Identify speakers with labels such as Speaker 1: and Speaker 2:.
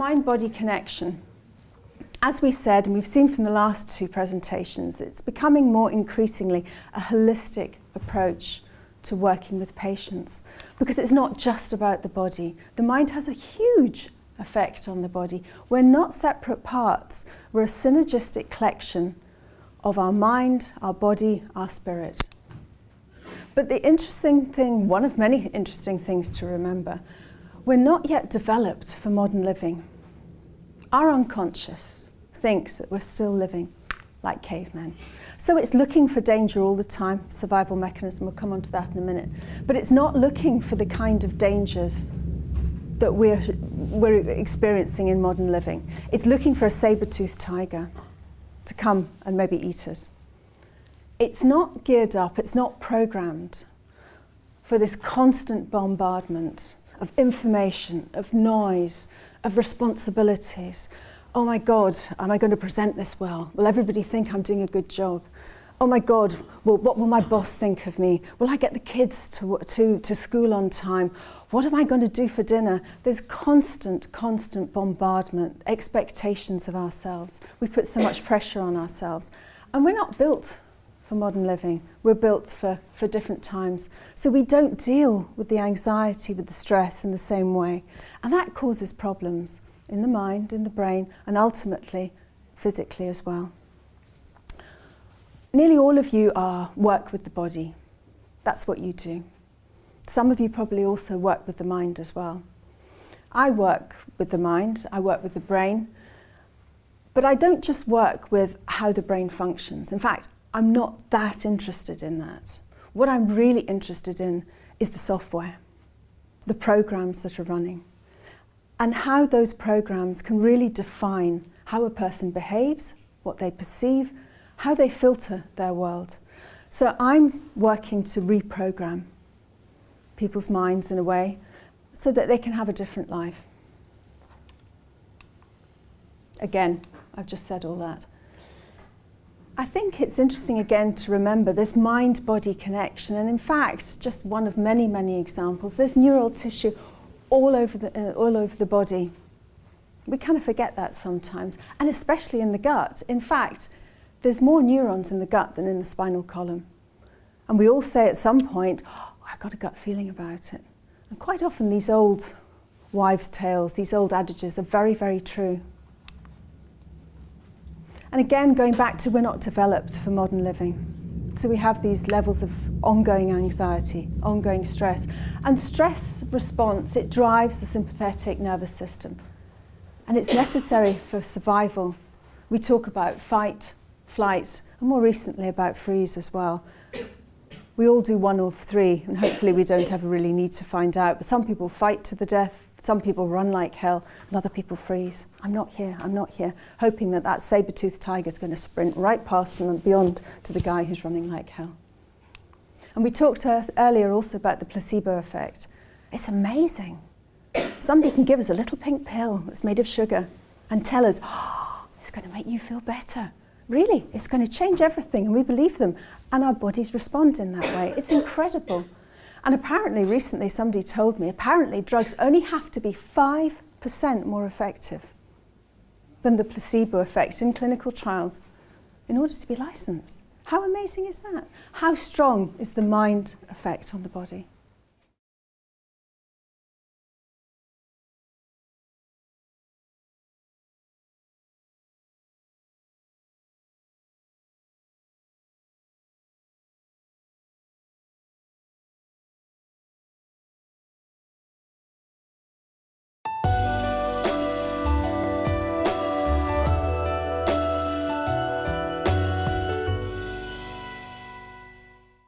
Speaker 1: mind-body connection. As we said, and we've seen from the last two presentations, it's becoming more increasingly a holistic approach to working with patients, because it's not just about the body. The mind has a huge effect on the body. We're not separate parts. We're a synergistic collection of our mind, our body, our spirit. But the interesting thing, one of many interesting things to remember, we're not yet developed for modern living. Our unconscious thinks that we're still living like cavemen. So it's looking for danger all the time, survival mechanism, we'll come on to that in a minute. But it's not looking for the kind of dangers that we're experiencing in modern living. It's looking for a saber-toothed tiger to come and maybe eat us. It's not geared up, it's not programmed for this constant bombardment of information, of noise, of responsibilities. Oh my God, am I going to present this well? Will everybody think I'm doing a good job? Oh my God, well, what will my boss think of me? Will I get the kids to school on time? What am I going to do for dinner? There's constant bombardment, expectations of ourselves. We put so much pressure on ourselves. And we're not built for modern living. We're built for different times. So we don't deal with the anxiety, with the stress in the same way. And that causes problems in the mind, in the brain, and ultimately physically as well. Nearly all of you work with the body. That's what you do. Some of you probably also work with the mind as well. I work with the mind, I work with the brain, but I don't just work with how the brain functions. In fact, I'm not that interested in that. What I'm really interested in is the software, the programs that are running, and how those programs can really define how a person behaves, what they perceive, how they filter their world. So I'm working to reprogram people's minds in a way so that they can have a different life. Again, I've just said all that. I think it's interesting again to remember this mind-body connection, and in fact, just one of many, many examples, there's neural tissue all over the body. We kind of forget that sometimes, and especially in the gut. In fact, there's more neurons in the gut than in the spinal column. And we all say at some point, oh, I've got a gut feeling about it. And quite often these old wives' tales, these old adages are very, very true. And again, going back to we're not developed for modern living. So we have these levels of ongoing anxiety, ongoing stress. And stress response, it drives the sympathetic nervous system. And it's necessary for survival. We talk about fight, flight, and more recently about freeze as well. We all do one of three, and hopefully we don't ever really need to find out. But some people fight to the death, some people run like hell, and other people freeze. I'm not here, hoping that that saber-toothed tiger is going to sprint right past them and beyond to the guy who's running like hell. And we talked earlier also about the placebo effect. It's amazing. Somebody can give us a little pink pill that's made of sugar and tell us, oh, it's going to make you feel better. Really, it's going to change everything, and we believe them, and our bodies respond in that way. It's incredible. And apparently, recently somebody told me, apparently drugs only have to be 5% more effective than the placebo effect in clinical trials in order to be licensed. How amazing is that? How strong is the mind effect on the body?